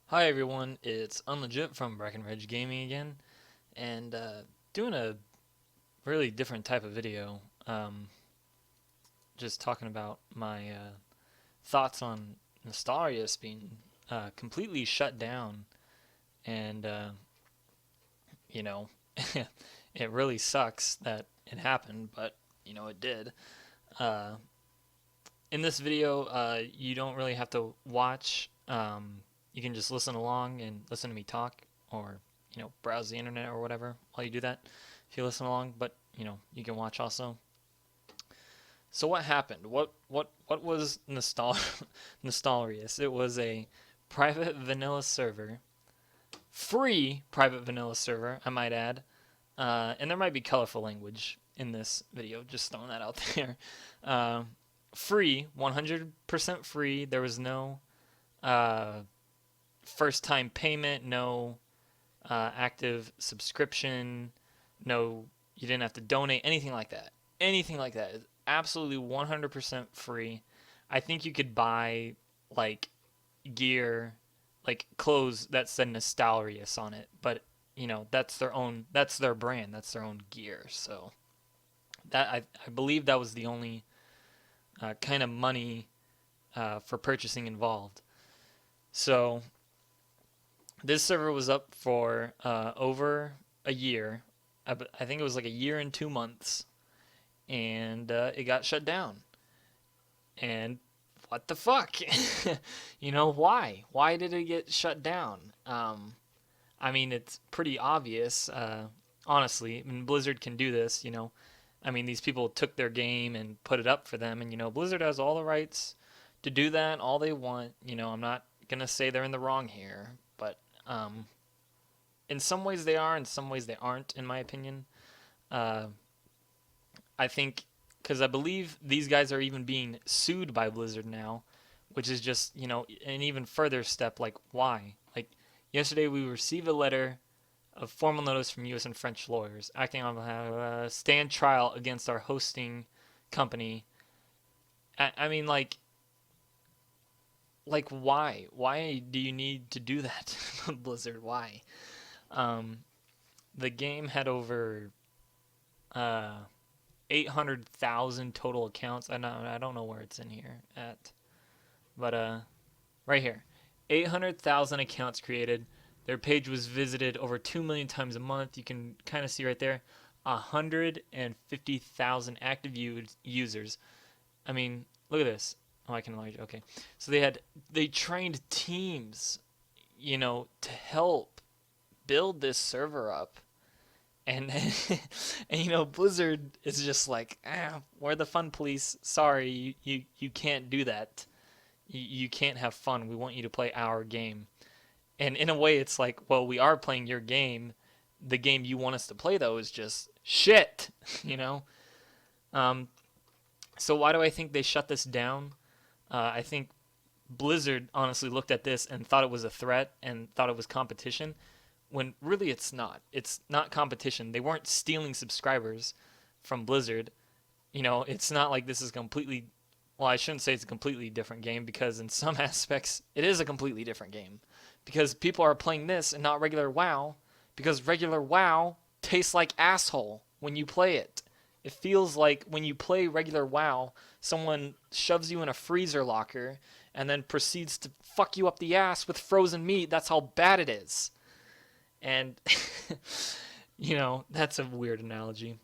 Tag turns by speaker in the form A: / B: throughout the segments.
A: Hi everyone, it's Unlegit from Breckenridge Gaming again, and doing a really different type of video. Just talking about my thoughts on Nostalrius being completely shut down, and you know, it really sucks that it happened, but it did. Uh, in this video, you don't really have to watch. You can just listen along and listen to me talk, or browse the internet or whatever while you do that. If you listen along, but you can watch also. So what happened? What was Nostalrius? It was a private vanilla server, free private vanilla server, I might add. And there might be colorful language in this video, just throwing that out there. Uh, Free, 100% free. There was no uh, first time payment, no active subscription, no, you didn't have to donate, anything like that. Anything like that is absolutely 100% free. I think you could buy like gear, like clothes that said Nostalrius on it, but that's their brand, that's their own gear. So that I believe that was the only kind of money for purchasing involved. So this server was up for over a year. I think it was like a year and 2 months, and it got shut down. And what the fuck? Why? Why did it get shut down? I mean, it's pretty obvious. Honestly, I mean, Blizzard can do this. I mean, these people took their game and put it up for them, and Blizzard has all the rights to do that, all they want. I'm not gonna say they're in the wrong here, but in some ways they are, in some ways they aren't, in my opinion. Uh, I think because I believe these guys are even being sued by Blizzard now, which is just an even further step. Like, why? Like, yesterday we received a letter of formal notice from U.S. and French lawyers acting on stand trial against our hosting company. I mean, like why? Why do you need to do that, Blizzard? Why? Um, the game had over uh, 800,000 total accounts. I don't know where it's in here at, but right here, 800,000 accounts created. Their page was visited over 2 million times a month. You can kind of see right there, 150,000 active users. I mean, look at this. Oh, I can enlarge. Okay, so they trained teams, to help build this server up, and and Blizzard is just like, we're the fun police. Sorry, you can't do that. You can't have fun. We want you to play our game. And in a way, it's like, well, we are playing your game. The game you want us to play, though, is just shit, you know? Um, so why do I think they shut this down? I think Blizzard honestly looked at this and thought it was a threat and thought it was competition, when really it's not. It's not competition. They weren't stealing subscribers from Blizzard. It's not like this is completely, well, I shouldn't say it's a completely different game, because in some aspects it is a completely different game, because people are playing this and not regular WoW, because regular WoW tastes like asshole when you play it. It feels like when you play regular WoW, someone shoves you in a freezer locker and then proceeds to fuck you up the ass with frozen meat. That's how bad it is. And that's a weird analogy.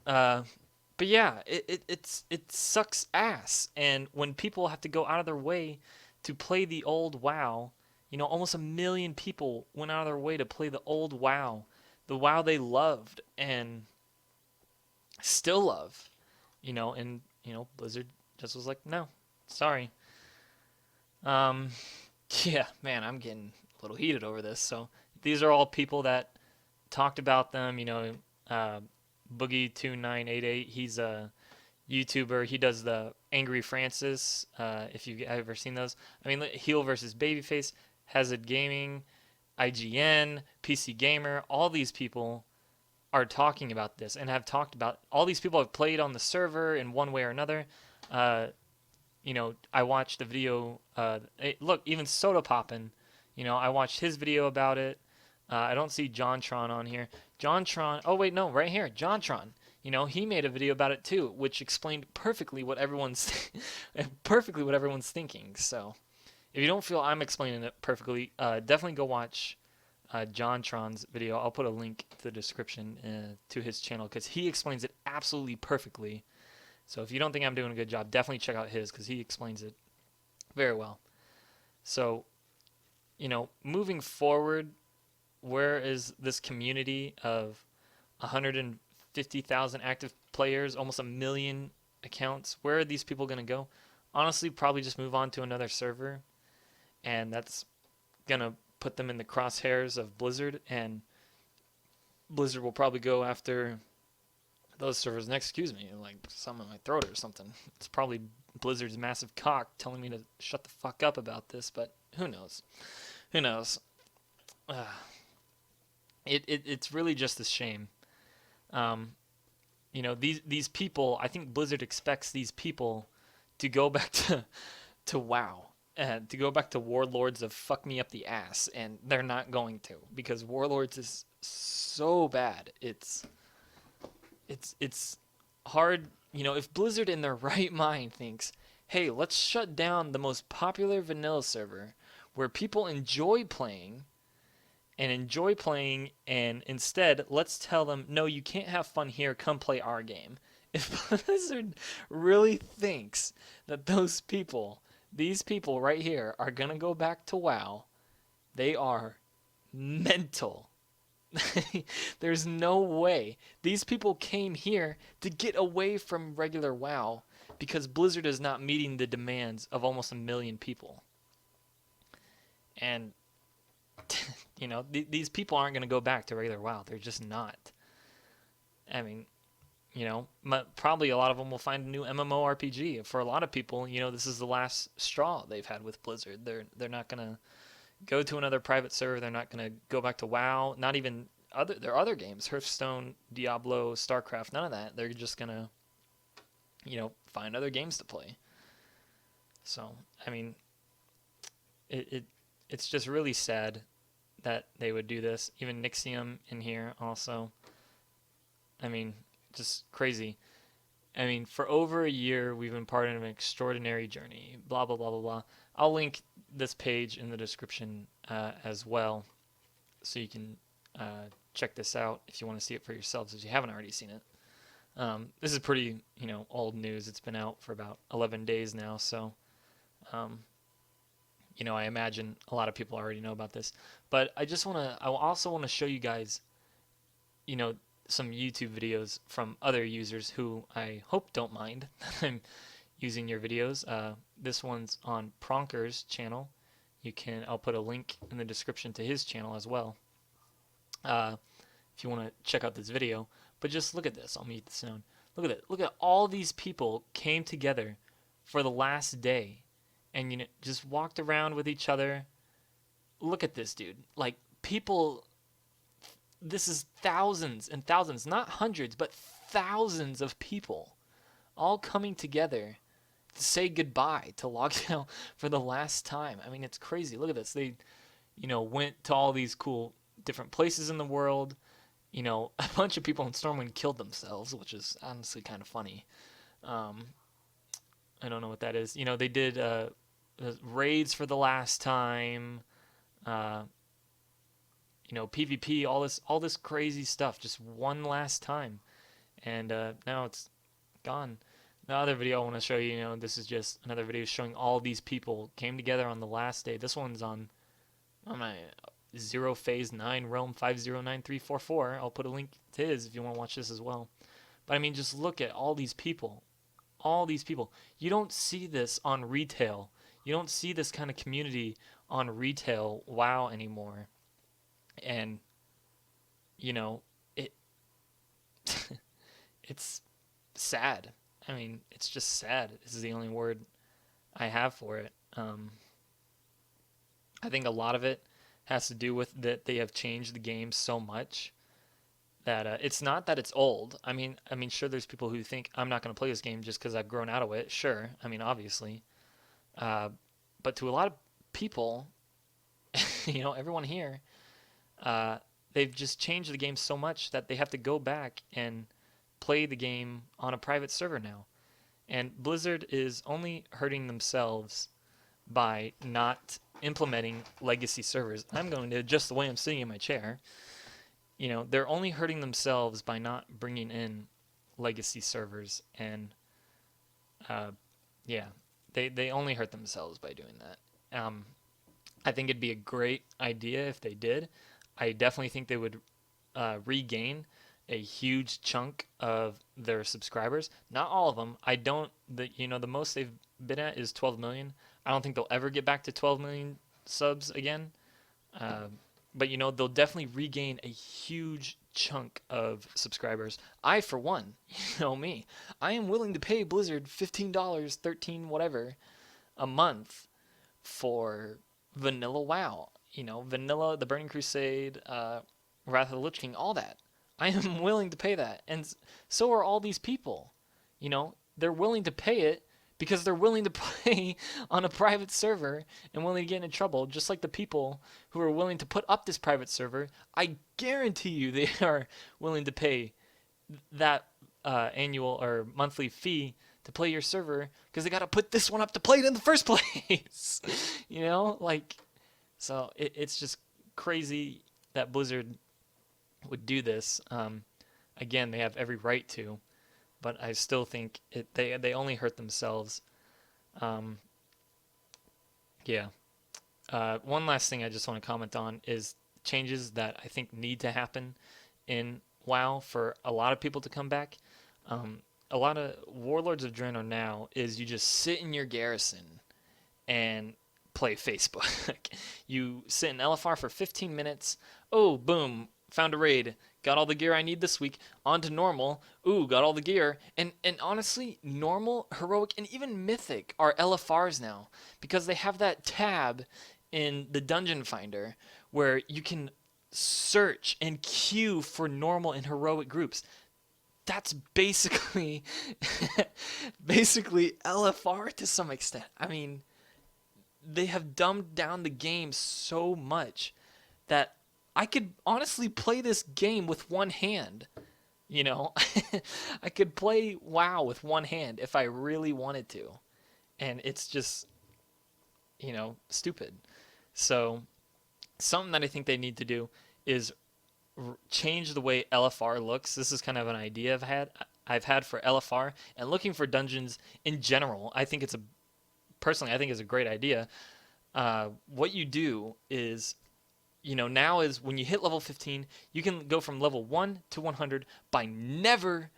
A: Uh, but yeah, it sucks ass. And when people have to go out of their way to play the old WoW, almost 1 million people went out of their way to play the old WoW, the WoW they loved and still love, and Blizzard just was like, no, sorry. Um, yeah, man, I'm getting a little heated over this. So these are all people that talked about them. Uh, Boogie2988. He's a YouTuber. He does the Angry Francis. If you've ever seen those, I mean, Heel versus Babyface, Hazard Gaming, IGN, PC Gamer. All these people are talking about this and have talked about. All these people have played on the server in one way or another. I watched the video. Look, even Soda Poppin', I watched his video about it. I don't see JonTron on here. JonTron, oh wait, no, right here, JonTron. He made a video about it too, which explained perfectly what everyone's perfectly what everyone's thinking. So, if you don't feel I'm explaining it perfectly, definitely go watch JonTron's video. I'll put a link to the description to his channel because he explains it absolutely perfectly. So if you don't think I'm doing a good job, definitely check out his because he explains it very well. So, moving forward, where is this community of 150,000 active players, almost a million accounts? Where are these people going to go? Honestly, probably just move on to another server, and that's going to put them in the crosshairs of Blizzard, and Blizzard will probably go after those servers next. Excuse me, like something in my throat or something. It's probably Blizzard's massive cock telling me to shut the fuck up about this, but who knows? Who knows? It's really just a shame. These people. I think Blizzard expects these people to go back to WoW and to go back to Warlords of fuck me up the ass, and they're not going to because Warlords is so bad. It's hard. If Blizzard in their right mind thinks, hey, let's shut down the most popular vanilla server where people enjoy playing, and instead let's tell them, no, you can't have fun here, come play our game. If Blizzard really thinks that these people right here are going to go back to WoW, they are mental. There's no way. These people came here to get away from regular WoW because Blizzard is not meeting the demands of almost a million people. And, these people aren't going to go back to regular WoW. They're just not. I mean, probably a lot of them will find a new MMORPG. For a lot of people, this is the last straw they've had with Blizzard. They're not going to go to another private server. They're not going to go back to WoW. Not even their other games, Hearthstone, Diablo, StarCraft, none of that. They're just going to, find other games to play. So, I mean, it's just really sad that they would do this. Even Nixium in here also. I mean, just crazy. I mean, for over a year, we've been part of an extraordinary journey. Blah, blah, blah, blah, blah. I'll link this page in the description as well, so you can check this out if you want to see it for yourselves, if you haven't already seen it. This is pretty, old news. It's been out for about 11 days now, so, I imagine a lot of people already know about this. But I also want to show you guys, some YouTube videos from other users who I hope don't mind that I'm using your videos. This one's on Pronker's channel. I'll put a link in the description to his channel as well, if you want to check out this video. But just look at this. I'll mute the sound. Look at it. Look at all these people came together for the last day, and just walked around with each other. Look at this, dude. Like, people. This is thousands and thousands, not hundreds, but thousands of people all coming together to say goodbye to lockdown for the last time. I mean, it's crazy. Look at this. They, went to all these cool different places in the world. A bunch of people in Stormwind killed themselves, which is honestly kind of funny. I don't know what that is. They did raids for the last time. PvP, all this crazy stuff, just one last time, and now it's gone. The other video I want to show you, this is just another video showing all these people came together on the last day. This one's on my 0 Phase 9 Realm 509344. I'll put a link to his if you want to watch this as well. But I mean, just look at all these people. All these people. You don't see this on retail. You don't see this kind of community on retail WoW anymore. And it's sad. I mean, it's just sad. This is the only word I have for it. I think a lot of it has to do with that they have changed the game so much that it's not that it's old. I mean, sure, there's people who think I'm not going to play this game just because I've grown out of it. Sure, I mean, obviously, but to a lot of people, everyone here, they've just changed the game so much that they have to go back and play the game on a private server now. And Blizzard is only hurting themselves by not implementing legacy servers. I'm going to adjust the way I'm sitting in my chair. They're only hurting themselves by not bringing in legacy servers, and yeah, they only hurt themselves by doing that. I think it'd be a great idea if they did. I definitely think they would regain a huge chunk of their subscribers. Not all of them. I don't. The most they've been at is 12 million. I don't think they'll ever get back to 12 million subs again. But they'll definitely regain a huge chunk of subscribers. I, for one, me, I am willing to pay Blizzard $15, $13, whatever, a month for vanilla WoW. Vanilla, the Burning Crusade, Wrath of the Lich King, all that. I am willing to pay that, and so are all these people. They're willing to pay it because they're willing to play on a private server and willing to get into trouble, just like the people who are willing to put up this private server. I guarantee you they are willing to pay that annual or monthly fee to play your server because they got to put this one up to play it in the first place. So it's just crazy that Blizzard would do this. Again, they have every right to, but I still think they only hurt themselves. Yeah. One last thing I just want to comment on is changes that I think need to happen in WoW for a lot of people to come back. A lot of Warlords of Draenor now is you just sit in your garrison and play Facebook. You sit in LFR for 15 minutes. Oh, boom, found a raid. Got all the gear I need this week. On to normal. Ooh, got all the gear. And honestly, normal, heroic, and even mythic are LFRs now because they have that tab in the dungeon finder where you can search and queue for normal and heroic groups. That's basically LFR to some extent. I mean, they have dumbed down the game so much that I could honestly play this game with one hand. I could play WoW with one hand if I really wanted to. And it's just, stupid. So, something that I think they need to do is change the way LFR looks. This is kind of an idea I've had for LFR and looking for dungeons in general. I think it's a great idea. What you do is, now is when you hit level 15, you can go from level 1 to 100 by never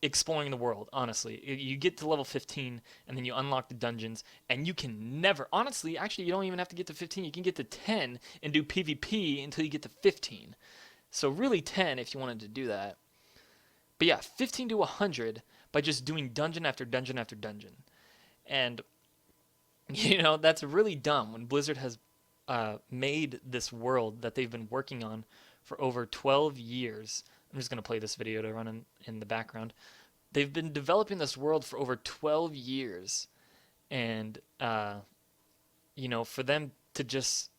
A: exploring the world, honestly. You get to level 15 and then you unlock the dungeons and you can never, honestly, actually you don't even have to get to 15. You can get to 10 and do PvP until you get to 15. So really 10 if you wanted to do that. But yeah, 15 to 100 by just doing dungeon after dungeon after dungeon. And, that's really dumb when Blizzard has made this world that they've been working on for over 12 years. I'm just going to play this video to run in the background. They've been developing this world for over 12 years. And, for them to just,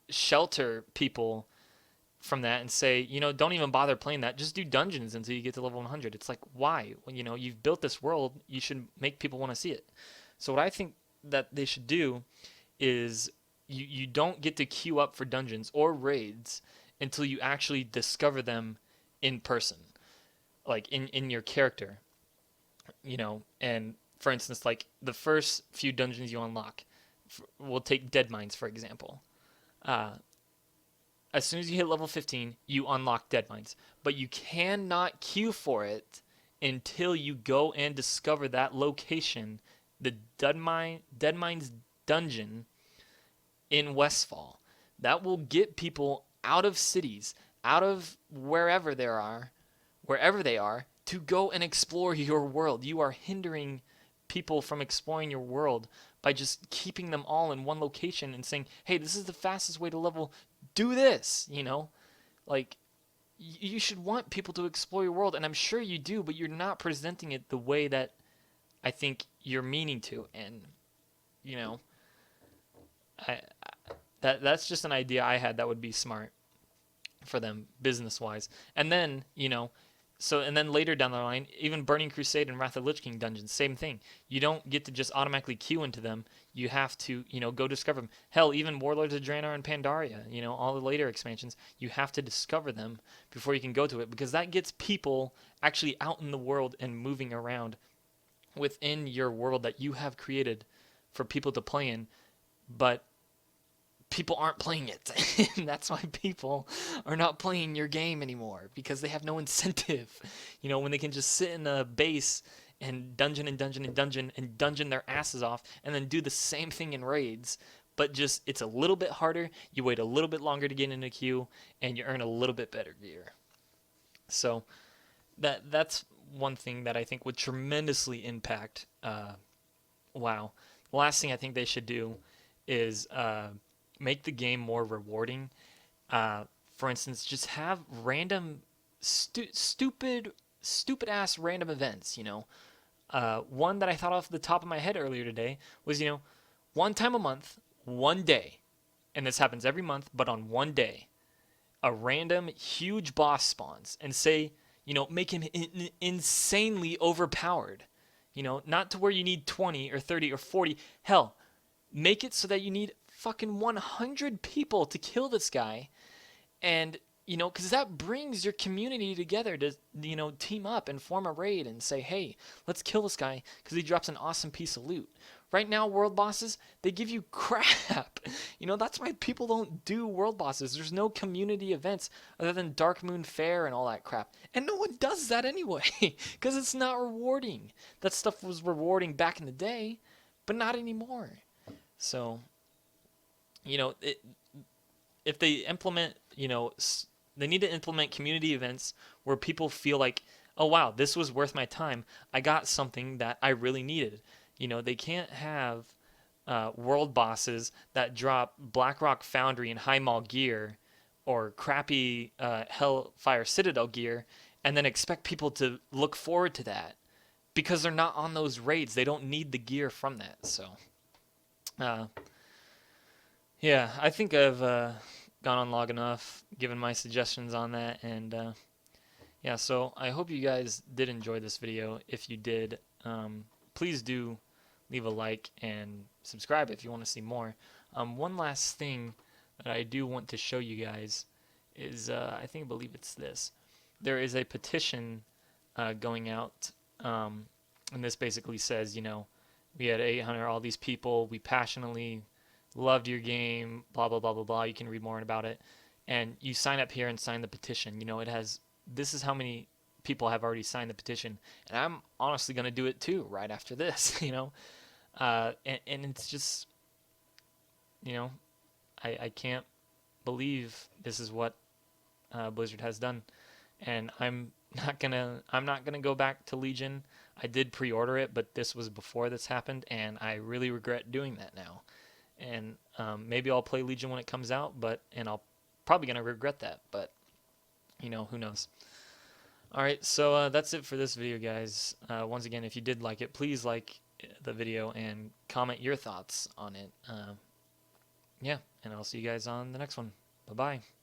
A: shelter people from that and say, don't even bother playing that. Just do dungeons until you get to level 100. It's like, why? When, you've built this world, you should make people want to see it. So what I think that they should do is you don't get to queue up for dungeons or raids until you actually discover them in person, like in your character, and for instance, like the first few dungeons you unlock, we'll take Dead Mines, for example. As soon as you hit level 15, you unlock Dead Mines, but you cannot queue for it until you go and discover that location, the Dead Mines dungeon in Westfall. That will get people out of cities, out of wherever they are, to go and explore your world. You are hindering people from exploring your world by just keeping them all in one location and saying, hey, this is the fastest way to level, do this, Like, you should want people to explore your world, and I'm sure you do, but you're not presenting it the way that I think you're meaning to. And, That's just an idea I had that would be smart for them business wise. And then, and then later down the line, even Burning Crusade and Wrath of Lich King dungeons, same thing. You don't get to just automatically queue into them. You have to, go discover them. Hell, even Warlords of Draenor and Pandaria, all the later expansions, you have to discover them before you can go to it, because that gets people actually out in the world and moving around within your world that you have created for people to play in. But people aren't playing it. And that's why people are not playing your game anymore, because they have no incentive. When they can just sit in a base and dungeon and dungeon and dungeon and dungeon their asses off and then do the same thing in raids, but just it's a little bit harder. You wait a little bit longer to get in a queue and you earn a little bit better gear. So that's one thing that I think would tremendously impact WoW. The last thing I think they should do is make the game more rewarding. For instance, just have random stupid ass random events. One that I thought off the top of my head earlier today was, one time a month, one day, and this happens every month, but on one day, a random huge boss spawns, and say, make him insanely overpowered. Not to where you need 20 or 30 or 40. Hell, make it so that you need fucking 100 people to kill this guy. And, because that brings your community together to, team up and form a raid and say, hey, let's kill this guy because he drops an awesome piece of loot. Right now, world bosses, they give you crap. That's why people don't do world bosses. There's no community events other than Dark Moon Fair and all that crap. And no one does that anyway because it's not rewarding. That stuff was rewarding back in the day, but not anymore. So, if they implement, they need to implement community events where people feel like, oh, wow, this was worth my time. I got something that I really needed. They can't have world bosses that drop Blackrock Foundry and High Maul gear or crappy Hellfire Citadel gear and then expect people to look forward to that because they're not on those raids. They don't need the gear from that. So, yeah, I think I've gone on long enough, given my suggestions on that, and yeah, so I hope you guys did enjoy this video. If you did, please do leave a like and subscribe if you want to see more. One last thing that I do want to show you guys is, I believe it's this. There is a petition going out, and this basically says, we had 800, all these people, we passionately loved your game, blah, blah, blah, blah, blah. You can read more about it. And you sign up here and sign the petition. It has, this is how many people have already signed the petition. And I'm honestly going to do it too right after this, and it's just, I can't believe this is what Blizzard has done. And I'm not gonna go back to Legion. I did pre-order it, but this was before this happened, and I really regret doing that now. And maybe I'll play Legion when it comes out, and I'll probably gonna regret that, but who knows. Alright, so that's it for this video, guys. Once again, if you did like it, please like the video and comment your thoughts on it. Yeah, and I'll see you guys on the next one. Bye bye.